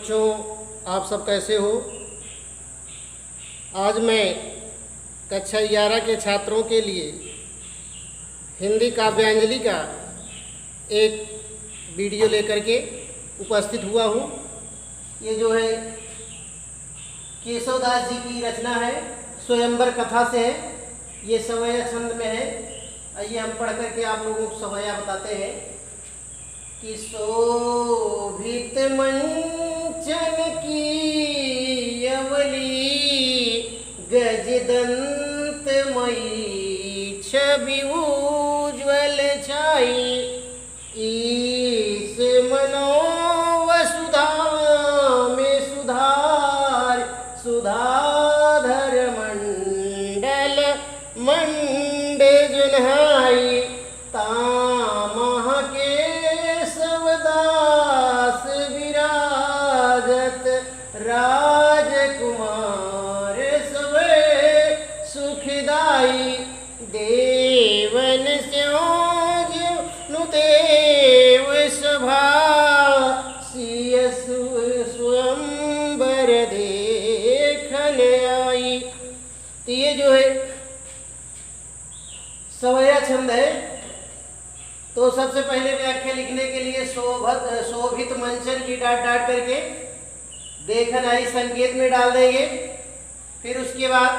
बच्चों, आप सब कैसे हो। आज मैं कक्षा 11 के छात्रों के लिए हिंदी काव्यांजलि का एक वीडियो लेकर के उपस्थित हुआ हूँ। ये जो है केशवदास जी की रचना है, स्वयंवर कथा से है। ये सवैया छंद में है। आइए हम पढ़ करके आप लोगों को सवैया बताते हैं कि शोभित मंचन की अवली गजदंत मयी छवि उज्ज्वल छाई, इस मनोवसुधा में सुधार सुधाधर मंडल मंड जुन्हाई, तामह के सवदास विराजत राजकुमार सवे सुखदाई, देवन स्योज नुदेव सभा सिय स्वयंवर देखन आई। तो ये जो है सवैया छंद है। तो सबसे पहले व्याख्या लिखने के लिए शोभित मंचन की डाट करके देखन आई संकेत में डाल देंगे। फिर उसके बाद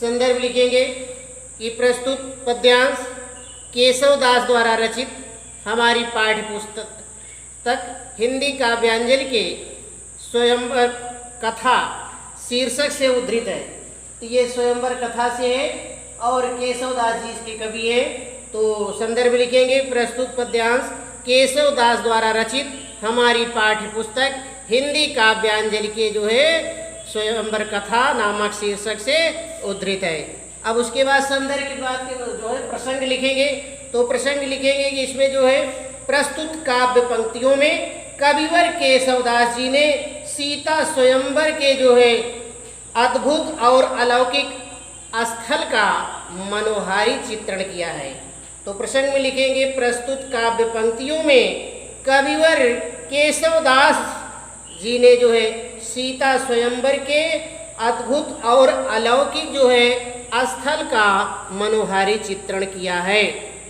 संदर्भ लिखेंगे कि प्रस्तुत पद्यांश केशवदास द्वारा रचित हमारी पाठ्य पुस्तक तक हिंदी काव्यांजलि के स्वयंवर कथा शीर्षक से उद्धृत है। तो ये स्वयंवर कथा से है और केशवदास जी इसके कवि हैं। तो संदर्भ लिखेंगे प्रस्तुत पद्यांश केशवदास द्वारा रचित हमारी पाठ्य पुस्तक हिंदी काव्यांजलि के जो है स्वयंवर कथा नामक शीर्षक से उद्धृत है। अब उसके बाद संदर्भ के बाद जो है प्रसंग लिखेंगे। तो प्रसंग लिखेंगे कि इसमें जो है प्रस्तुत काव्य पंक्तियों में कविवर केशवदास जी ने सीता स्वयंवर के जो है अद्भुत और अलौकिक स्थल का मनोहारी चित्रण किया है। तो प्रसंग में लिखेंगे प्रस्तुत काव्य पंक्तियों में कविवर केशवदास जी ने जो है सीता स्वयंवर के अद्भुत और अलौकिक जो है स्थल का मनोहारी चित्रण किया है।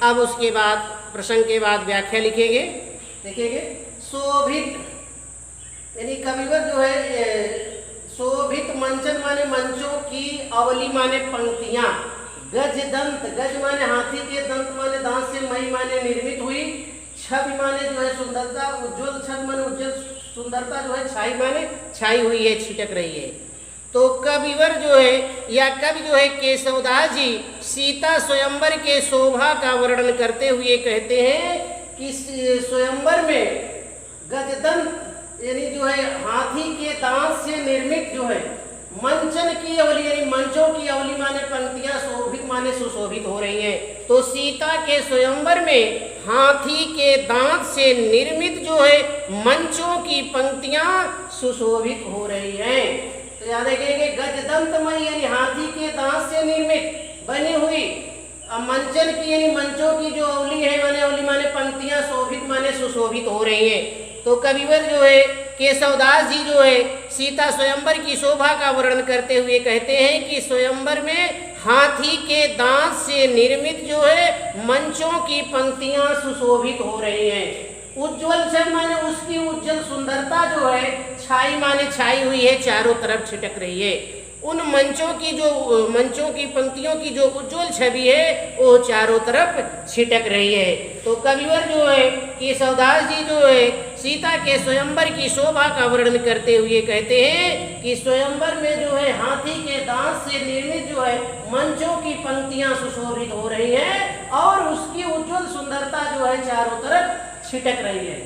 अब उसके बाद प्रसंग के बाद व्याख्या लिखेंगे। लिखेंगे शोभित यानी कविवर जो है शोभित मंचन माने मंचों की, अवली माने पंक्तियां, गज दंत, गज माने हाथी के, दंत माने दांत से, मई माने निर्मित हुई, छवि माने जो है सुंदरता, उज्ज्वल छवि माने उज्ज्वल सुंदरता जो है, छाई माने छाई हुई है, छिटक रही है। तो कविवर जो है या कवि जो है केशवदास जी सीता स्वयंवर के शोभा का वर्णन करते हुए कहते हैं कि स्वयंवर में गजदंत यानी जो है हाथी के दांत से निर्मित जो है मंचन की अवली यानी मंचों की अवली माने पंक्तियां, शोभित माने सुशोभित हो रही हैं। तो सीता के स्वयंवर में हाथी के दांत से निर्मित जो है मंचों की पंक्तियां सुशोभित हो रही हैं। तो याद रखेंगे गजदंतमयी यानी हाथी के दांत से निर्मित बनी हुई मंचन की यानी मंचों की जो अवली है माने अवली माने पंक्तियां, शोभित माने सुशोभित हो रही हैं। तो कविवर जो है केशवदास जी जो है सीता स्वयंवर की शोभा का वर्णन करते हुए कहते हैं कि स्वयंवर में हाथी के दांत से निर्मित जो है मंचों की पंक्तियां सुशोभित हो रही हैं। उज्ज्वल छवि माने उसकी उज्ज्वल सुंदरता जो है, छाई माने छाई हुई है, चारों तरफ छिटक रही है। उन मंचों की पंक्तियों की जो उज्ज्वल छवि है वो चारों तरफ छिटक रही है। तो कविवर जो है केशवदास जी जो है सीता के स्वयंवर की शोभा का वर्णन करते हुए कहते हैं कि स्वयंवर में जो है हाथी के दांत से निर्मित जो है मंचों की पंक्तियां सुशोभित हो रही हैं और उसकी उज्ज्वल सुंदरता जो है चारों तरफ छिटक रही है।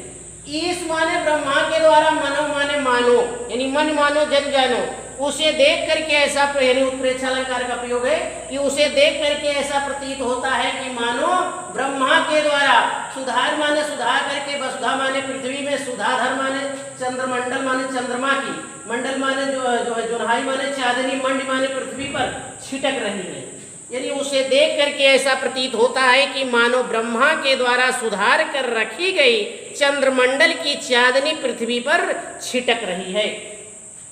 ईश माने ब्रह्मा के द्वारा, मनो माने मानो यानी मन मानो जन जानो, उसे देख करके ऐसा यानी उत्प्रेक्षा अलंकार का प्रयोग है कि उसे देख करके ऐसा प्रतीत होता है कि मानो ब्रह्मा के द्वारा, सुधार माने सुधार करके, वसुधा माने पृथ्वी में, सुधाधर माने चंद्रमंडल माने चंद्रमा की, मंडल माने जो है जुन्हाई माने चांदनी, मंड माने पृथ्वी पर छिटक रही है। यानी उसे देख करके ऐसा प्रतीत होता है कि मानो ब्रह्मा के द्वारा सुधार कर रखी गई चंद्रमंडल की चांदनी पृथ्वी पर छिटक रही है।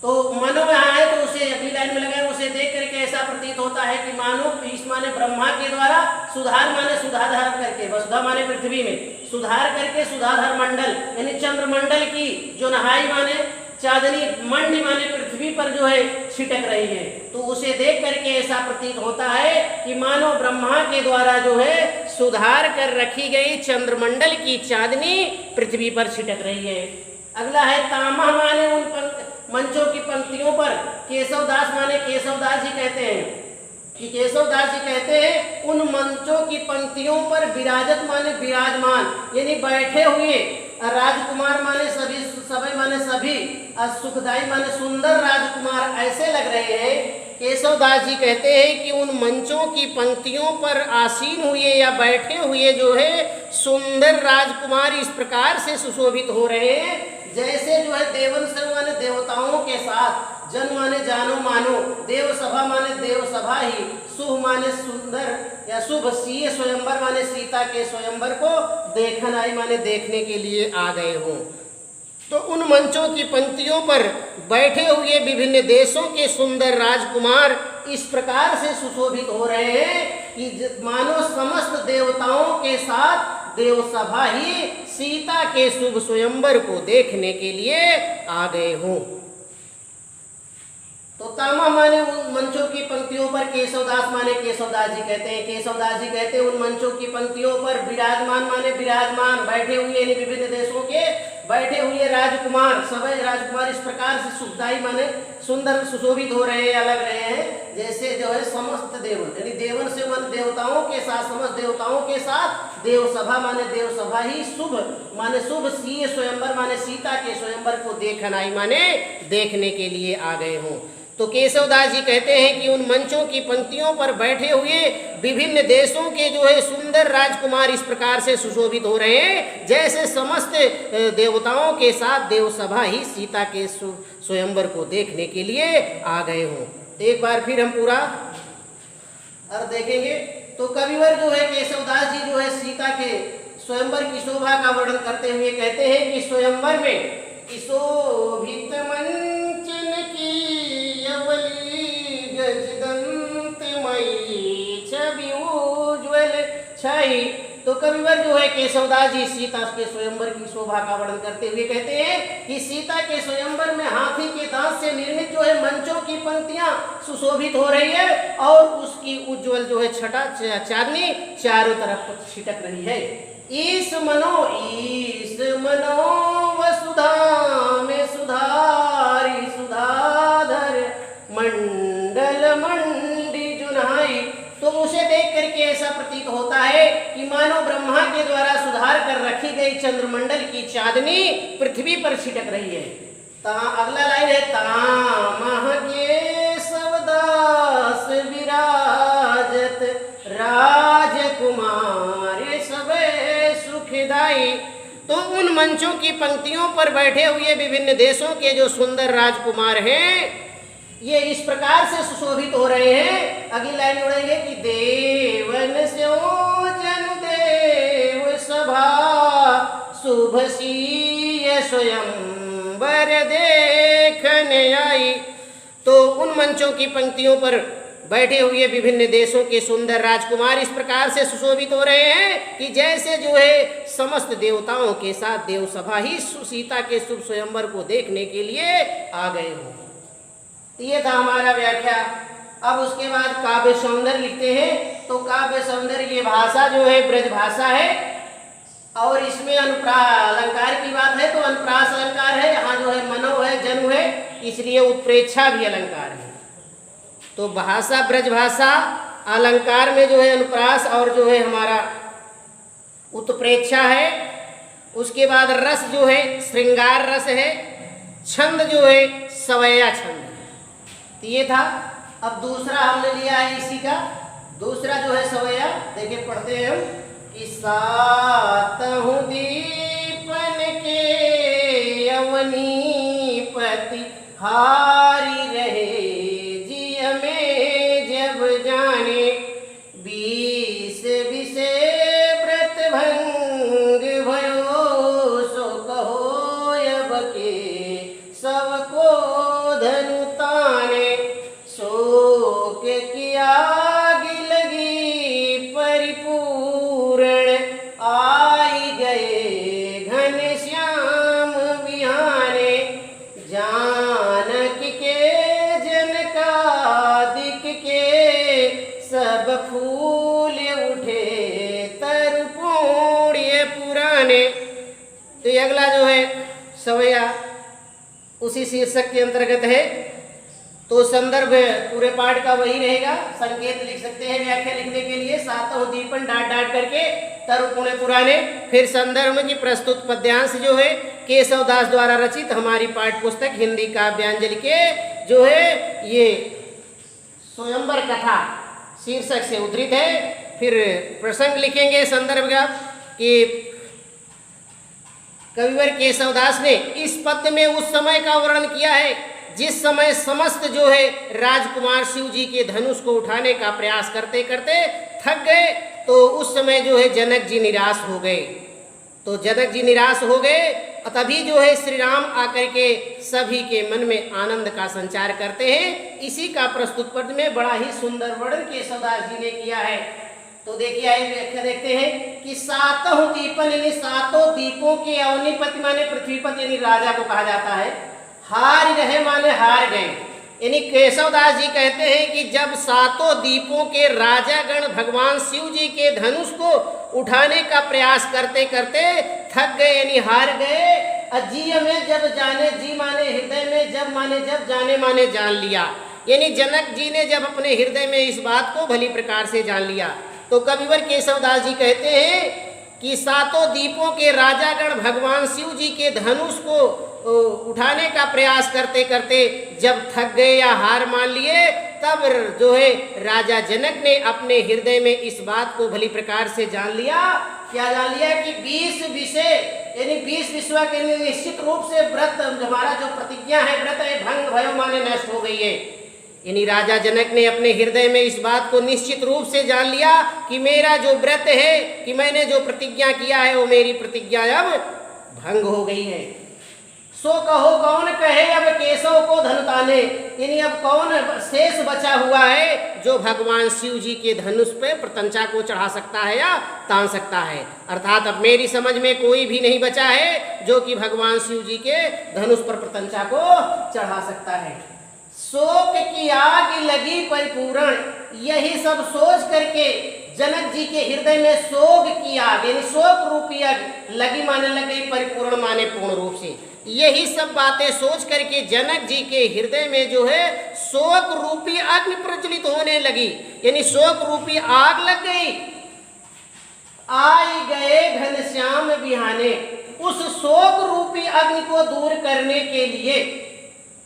तो मनो यहाँ है तो उसे अगली लाइन में लगाए, उसे देख करके ऐसा प्रतीत होता है कि मानो ईश माने ब्रह्मा के द्वारा सुधार माने सुधाधार करके, वसुधा माने पृथ्वी में सुधार करके सुधाधार मंडल यानी चंद्रमंडल की जो नहाई माने चांदनी मंडी माने पृथ्वी पर जो है छिटक रही है। तो उसे देख करके ऐसा प्रतीत होता है कि मानो ब्रह्मा के द्वारा जो है सुधार कर रखी गई चंद्रमंडल की चांदनी पृथ्वी पर छिटक रही है। अगला है तामह माने उन मंचों की पंक्तियों पर केशवदास माने केशवदास जी कहते हैं कि केशवदास जी कहते हैं उन मंचों की पंक्तियों पर विराजत माने विराजमान यानी बैठे हुए, राजकुमार माने सभी, सभी माने सभी, सुखदाई माने सुंदर राजकुमार ऐसे लग रहे हैं। केशवदास जी कहते हैं कि उन मंचों की पंक्तियों पर आसीन हुए या बैठे हुए जो है सुंदर राजकुमार इस प्रकार से सुशोभित हो रहे हैं जैसे जो है देवन से माने देवताओं के साथ, जन माने जानो मानो, देव सभा माने देव सभा ही, शुभ माने सुंदर या शुभ सीए स्वयंवर माने सीता के स्वयंवर को देखन आई माने देखने के लिए आ गए हों। तो उन मंचों की पंक्तियों पर बैठे हुए विभिन्न देशों के सुंदर राजकुमार इस प्रकार से सुशोभित हो रहे हैं कि मानो समस्त देवताओं के साथ देव सभा ही सीता के शुभ स्वयंवर को देखने के लिए आ गए हों। तो तामा माने उन मंचों की पंक्तियों पर, केशवदास माने केशवदास जी कहते हैं, केशवदास जी कहते हैं उन मंचों की पंक्तियों पर विराजमान माने विराजमान, बैठे हुए यानी विभिन्न देशों के बैठे हुए राजकुमार, सभी राजकुमार इस प्रकार से सुखदाई माने सुंदर सुशोभित हो रहे हैं, अलग रहे हैं जैसे जो है समस्त देवन यानी देवन से मन देवताओं के साथ, समस्त देवताओं के साथ देव सभा माने देव सभा ही, शुभ माने शुभ, सीए स्वयंवर माने सीता के स्वयंवर को देखन आई माने देखने के लिए आ गए हों। तो केशवदास जी कहते हैं कि उन मंचों की पंक्तियों पर बैठे हुए विभिन्न देशों के जो है सुंदर राजकुमार इस प्रकार से सुशोभित हो रहे हैं जैसे समस्त देवताओं के साथ देव सभा ही सीता के स्वयंवर को देखने के लिए आ गए हों। एक बार फिर हम पूरा अर्थ देखेंगे। तो कविवर जो है केशवदास जी जो है सीता के स्वयंवर की शोभा का वर्णन करते हुए कहते हैं कि स्वयंवर में शोभित मंचन की अवली गजदंतमयी छवि उज्ज्वल छाई। तो कविवर जो है केशवदास जी सीता के स्वयंवर की शोभा का वर्णन करते हुए कहते हैं कि सीता के स्वयंवर में हाथी के दांत से निर्मित जो है मंचों की पंक्तियां सुशोभित हो रही है और उसकी उज्ज्वल जो है छटा चांदनी चारों तरफ छिटक रही है। ईस मनो वसुधा में सुधारी सुधाधर मंडल मंडी जुनाई। तो उसे देख करके ऐसा प्रतीत होता है कि मानो ब्रह्मा के द्वारा सुधार कर रखी गई चंद्रमंडल की चांदनी पृथ्वी पर छिटक रही है। अगला लाइन है तामह के सवदास विराजत राजकुमार सबे सुखदाई। तो उन मंचों की पंक्तियों पर बैठे हुए विभिन्न देशों के जो सुंदर राजकुमार हैं ये इस प्रकार से सुशोभित हो रहे हैं। अगली लाइन उड़ेंगे कि देवन से जनु देव सभा शुभ सीय स्वयंवर देखने आई। तो उन मंचों की पंक्तियों पर बैठे हुए विभिन्न देशों के सुंदर राजकुमार इस प्रकार से सुशोभित हो रहे हैं कि जैसे जो है समस्त देवताओं के साथ देव सभा ही सीता के शुभ स्वयंवर को देखने के लिए आ गए हो। ये था हमारा व्याख्या। अब उसके बाद काव्य सौंदर्य लिखते हैं। तो काव्य सौंदर्य ये भाषा जो है ब्रज भाषा है और इसमें अलंकार की बात है तो अनुप्रास अलंकार है, यहाँ जो है मनो है जनु है इसलिए उत्प्रेक्षा भी अलंकार है। तो भाषा ब्रज भाषा, अलंकार में जो है अनुप्रास और जो है हमारा उत्प्रेक्षा है। उसके बाद रस जो है श्रृंगार रस है, छंद जो है सवैया छंद। तो ये था। अब दूसरा हमने लिया है इसी का, दूसरा जो है सवैया। देखिए पढ़ते हैं हम कि सातहु दीपन के अवनीपति हारी रहे जिय में जब जाने 20 विषे व्रत भंग भयो उसी शीर्षक के अंतर्गत है। तो संदर्भ पूरे पाठ का वही रहेगा। संकेत लिख सकते हैं व्याख्या लिखने के लिए, सातों दीपन डाट डाट करके तरु पुणे पुराने। फिर संदर्भ की प्रस्तुत पद्यांश जो है केशव दास द्वारा रचित हमारी पाठ्य पुस्तक हिंदी काव्यांजलि के जो है ये स्वयंवर कथा शीर्षक से उद्धृत है। फिर प्रसंग लिखेंगे संदर्भ का कि कविवर केशव दास ने इस पद्य में उस समय का वर्णन किया है जिस समय समस्त जो है राजकुमार शिव जी के धनुष को उठाने का प्रयास करते करते थक गए। तो उस समय जो है जनक जी निराश हो गए। तो जनक जी निराश हो गए, तभी जो है श्री राम आकर के सभी के मन में आनंद का संचार करते हैं। इसी का प्रस्तुत पद में बड़ा ही सुंदर वर्णन केशवदास जी ने किया है। तो देखिए आइए व्याख्या देखते हैं कि सातों दीपन यानी सातों दीपों के अवनीपति माने पृथ्वीपति यानी राजा को कहा जाता है। हार रहे माने हार गए, यानी केशवदास जी कहते हैं कि जब सातों दीपों के राजागण भगवान शिव जी के धनुष को उठाने का प्रयास करते करते थक गए यानी हार गए। अजीय में जब जाने, जी माने हृदय में, जब माने जब, जाने माने जान लिया, यानी जनक जी ने जब अपने हृदय में इस बात को भली प्रकार से जान लिया। तो कविवर केशवदास जी कहते हैं कि सातों दीपों के राजागण भगवान शिव जी के धनुष को उठाने का प्रयास करते करते जब थक गए या हार मान लिए, तब जो है राजा जनक ने अपने हृदय में इस बात को भली प्रकार से जान लिया। क्या जान लिया कि 20 विषय यानी 20 विश्वा के लिए निश्चित रूप से व्रत हमारा जो प्रतिज्ञा है व्रत है भंग भयो माने नष्ट हो गई है। यानी राजा जनक ने अपने हृदय में इस बात को निश्चित रूप से जान लिया कि मेरा जो व्रत है, कि मैंने जो प्रतिज्ञा किया है वो मेरी प्रतिज्ञा अब भंग हो गई है। सो कहो कौन कहे अब केशव को धन ताने, यानी अब कौन शेष बचा हुआ है जो भगवान शिव जी के धनुष पे प्रतंचा को चढ़ा सकता है या तान सकता है। अर्थात अब मेरी समझ में कोई भी नहीं बचा है जो कि भगवान शिव जी के धनुष पर प्रतंचा को चढ़ा सकता है। शोक की आग लगी परिपूर्ण, यही सब सोच करके जनक जी के हृदय में शोक की आग यानी शोक रूपी आग लगी माने लगी, परिपूर्ण माने पूर्ण रूप से। यही सब बातें सोच करके जनक जी के हृदय में जो है शोक रूपी अग्नि प्रज्वलित होने लगी, यानी शोक रूपी आग लग गई। आई गए घनश्याम बिहाने, उस शोक रूपी अग्नि को दूर करने के लिए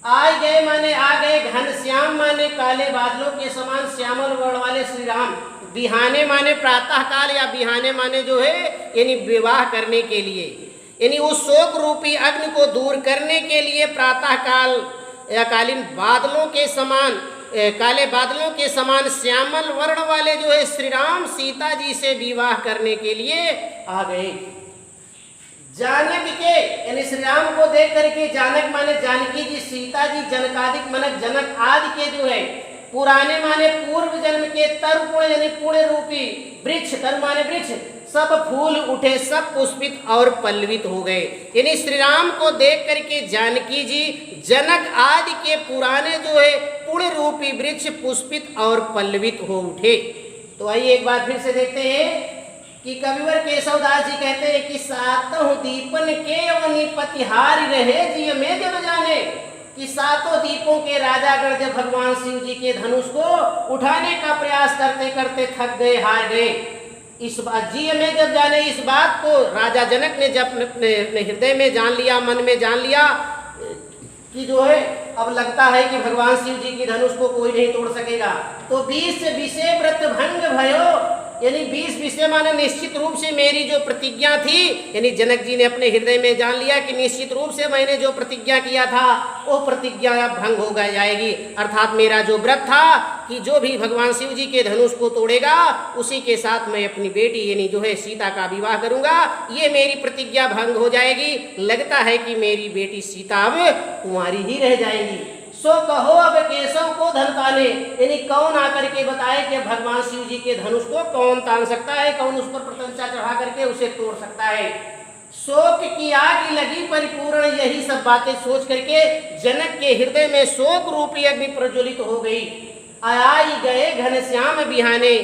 आए गए माने आ गए, घनश्याम माने काले बादलों के समान श्यामल वर्ण वाले श्री राम, बिहाने माने प्रातः काल या बिहाने माने जो है यानी विवाह करने के लिए, यानी उस शोक रूपी अग्नि को दूर करने के लिए प्रातः काल या कालीन बादलों के समान काले बादलों के समान श्यामल वर्ण वाले जो है श्री राम सीता जी से विवाह करने के लिए आ गए। जानक के यानी श्री राम को देख करके जानक माने जानकी जी, सीता जी, जनकादिक मनक जनक आदि के जो है पुराने माने पूर्व जन्म के तरुण यानी पुण्य रूपी वृक्ष, तर माने वृक्ष, सब फूल उठे, सब पुष्पित और पल्लवित हो गए। यानी श्री राम को देख करके जानकी जी जनक आदि के पुराने जो है पुण्य रूपी वृक्ष पुष्पित और पल्लवित हो उठे। तो आइए एक बार फिर से देखते हैं कि कविवर केशवदास जी कहते हैं कि सातों दीपन के अवनीपति हारि रहे जी में जब जाने, कि सातों दीपों के राजागण जब भगवान शिव जी के धनुष को उठाने का प्रयास करते करते थक गए, हार गए। इस बात जी में जब जाने, इस बात को राजा जनक ने जब अपने हृदय में जान लिया, मन में जान लिया कि जो है अब लगता है कि भगवान शिव जी की धनुष को कोई नहीं तोड़ सकेगा। तो 20 विषय व्रत भंग भयो, यानी 20 विषय माने निश्चित रूप से मेरी जो प्रतिज्ञा थी, यानी जनक जी ने अपने हृदय में जान लिया कि निश्चित रूप से मैंने जो प्रतिज्ञा किया था वो प्रतिज्ञा अब भंग हो जाएगी। अर्थात मेरा जो व्रत था कि जो भी भगवान शिव जी के धनुष को तोड़ेगा उसी के साथ मैं अपनी बेटी यानी जो है सीता का विवाह करूंगा, ये मेरी प्रतिज्ञा भंग हो जाएगी। लगता है कि मेरी बेटी सीता अब कुंवारी ही रह जाएगी। सो कहो अब केशव को धन ताने, यानी कौन आकर के बताए कि भगवान शिव जी के धनुष को कौन तान सकता है, कौन उस पर प्रतंचा चढ़ा करके उसे तोड़ सकता है। शोक की आग लगी परिपूर्ण, यही सब बातें सोच करके जनक के हृदय में शोक रूपी अग्नि प्रज्वलित हो गई। आई गए घनश्याम बिहाने,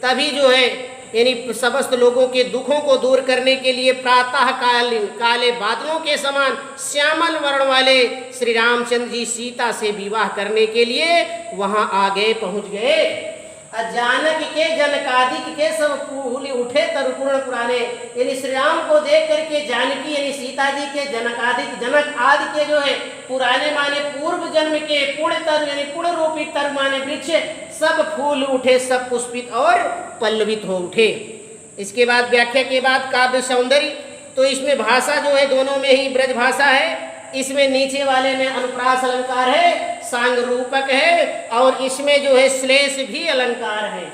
तभी जो है यानी समस्त लोगों के दुखों को दूर करने के लिए प्रातः कालीन काले बादलों के समान श्यामल वर्ण वाले श्री रामचंद्र जी सीता से विवाह करने के लिए वहां आ गए, पहुंच गए। जानक के जनकादिक के सब फूल उठे तरुपूर्ण पुराने, यानी श्री राम को देख करके जानकी यानी सीता जी के जनकादिक जनक आदि के जो है पुराने माने पूर्व जन्म के पुण्य तर यानी पुण्य रूपी तर माने वृक्ष सब फूल उठे, सब पुष्पित और पल्लवित हो उठे। इसके बाद व्याख्या के बाद काव्य सौंदर्य, तो इसमें भाषा जो है दोनों में ही ब्रज भाषा है। इसमें नीचे वाले में अनुप्रास अलंकार है, सांग रूपक है, और इसमें जो है श्लेष भी अलंकार है।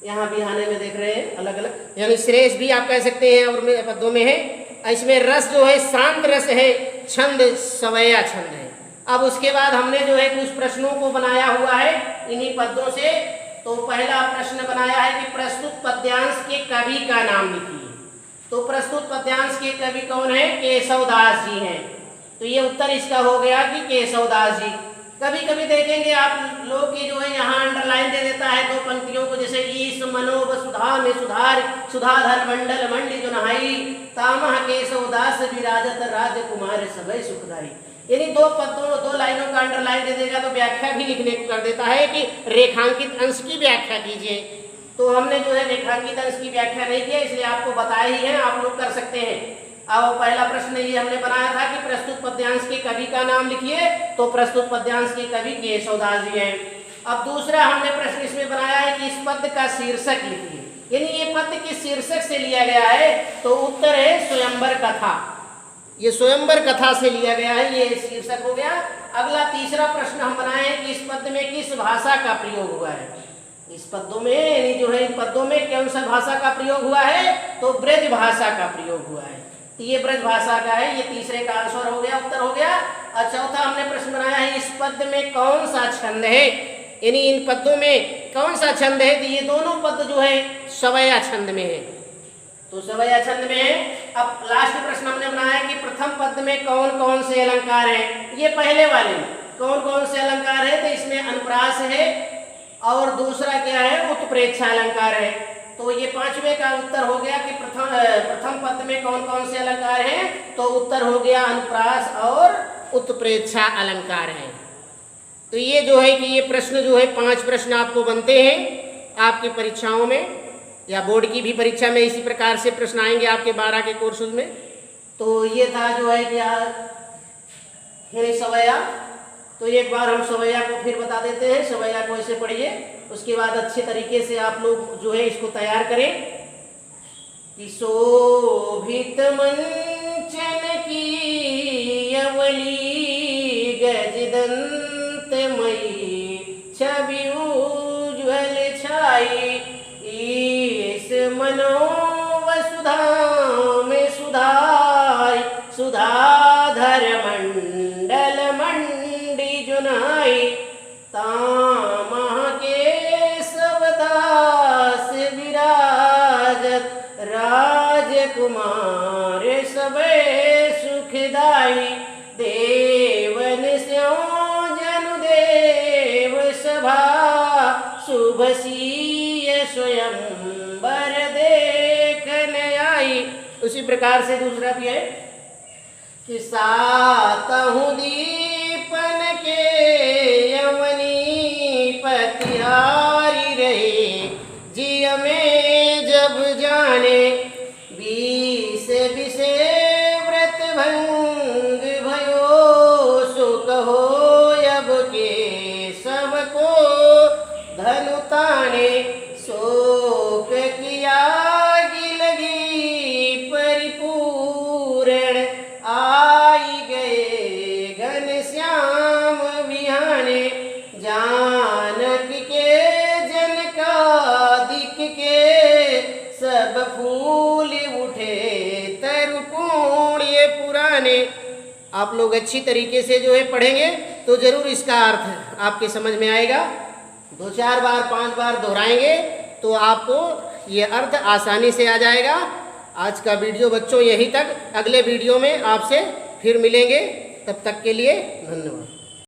यहाँ बिहाने में देख रहे हैं अलग अलग, यानी श्लेष भी आप कह सकते हैं और पदों में है। इसमें रस जो है शांत रस है, छंद सवैया छंद है। अब उसके बाद हमने जो है कुछ प्रश्नों को बनाया हुआ है इन्हीं पदों से। तो पहला प्रश्न बनाया है कि प्रस्तुत पद्यांश के कवि का नाम लिखिए। तो प्रस्तुत पद्यांश के कवि कौन है? केशवदास जी हैं। तो ये उत्तर इसका हो गया कि केशवदास जी। कभी कभी देखेंगे आप लोग की जो है यहाँ अंडरलाइन दे देता है दो पंक्तियों को, जैसे ईस मनोब सुधा में सुधार सुधाधर मंडल मंडी जो नहाई तामह केशवदास विराजत राज कुमार सभय सुखदाई। यानी दो पदों दो लाइनों का अंडरलाइन दे देगा तो व्याख्या भी लिखने को कर देता है कि रेखांकित अंश की व्याख्या कीजिए। तो हमने जो है रेखांकित अंश की व्याख्या नहीं किया, इसलिए आपको बताया ही है, आप लोग कर सकते हैं। अब पहला प्रश्न ये हमने बनाया था कि प्रस्तुत पद्यांश के कवि का नाम लिखिए। तो प्रस्तुत पद्यांश के कवि केशवदास जी हैं। अब दूसरा हमने प्रश्न इसमें बनाया है कि इस पद का शीर्षक लिखिए, यानी ये पद किस शीर्षक से लिया गया है। तो उत्तर है स्वयंवर कथा। ये स्वयंवर कथा से लिया गया है, ये शीर्षक हो गया। अगला तीसरा प्रश्न हम बनाए हैं कि इस पद में किस भाषा का प्रयोग हुआ है। इस पदों में यानी जो है इन पदों में कौन सा भाषा का प्रयोग हुआ है? तो ब्रज भाषा का प्रयोग हुआ है। तो ये ब्रज भाषा का है, ये तीसरे का आंसर हो गया, उत्तर हो गया। और चौथा हमने प्रश्न बनाया है इस पद में कौन सा छंद है, यानी इन पदों में कौन सा छंद है। तो ये दोनों पद जो है सवैया छंद में है, तो सवैया छंद में है। अब लास्ट प्रश्न हमने बनाया कि प्रथम पद में कौन कौन से अलंकार हैं। ये पहले वाले कौन कौन से अलंकार है, तो इसमें अनुप्रास है और दूसरा क्या है उत्प्रेक्षा अलंकार है। तो ये पांचवें का उत्तर हो गया कि प्रथम पद में कौन कौन से अलंकार हैं। तो उत्तर हो गया अनुप्रास और उत्प्रेक्षा अलंकार है। तो ये जो है कि ये प्रश्न जो है 5 प्रश्न आपको बनते हैं आपकी परीक्षाओं में, या बोर्ड की भी परीक्षा में इसी प्रकार से प्रश्न आएंगे आपके 12 के कोर्सेज में। तो ये था जो है कि सवैया। तो एक बार हम सवैया को फिर बता देते हैं, सवैया को ऐसे पढ़िए, उसके बाद अच्छे तरीके से आप लोग जो है इसको तैयार करें कि शोभित मंचन की अवली गजदंतमयी छवि उज्ज्वल छाई इस मनोवसुधा में सुधाई सुधाधर मंडल मंडी जुनाई तामह केशवदास विराजत राजकुमार सबे सुखदाई देवन स्यो जनुदेव सभा शुभ सीय स्वयंवर देखने आई। उसी प्रकार से दूसरा भी है कि सातहु दीपन के यवनी पतिहारी रहे जिय में जब जाने 20 विषे व्रत भंग भयो सो कहो अब के सबको धनु ताने शोक किया लगी परिपूर्ण आई गए घनश्याम विहाने जानक के जनकादिक के सब फूल उठे तरुपुण्य पुराने। आप लोग अच्छी तरीके से जो है पढ़ेंगे तो जरूर इसका अर्थ आपके समझ में आएगा। 2-4 बार 5 बार दोहराएंगे तो आपको ये अर्थ आसानी से आ जाएगा। आज का वीडियो बच्चों यहीं तक, अगले वीडियो में आपसे फिर मिलेंगे, तब तक के लिए धन्यवाद।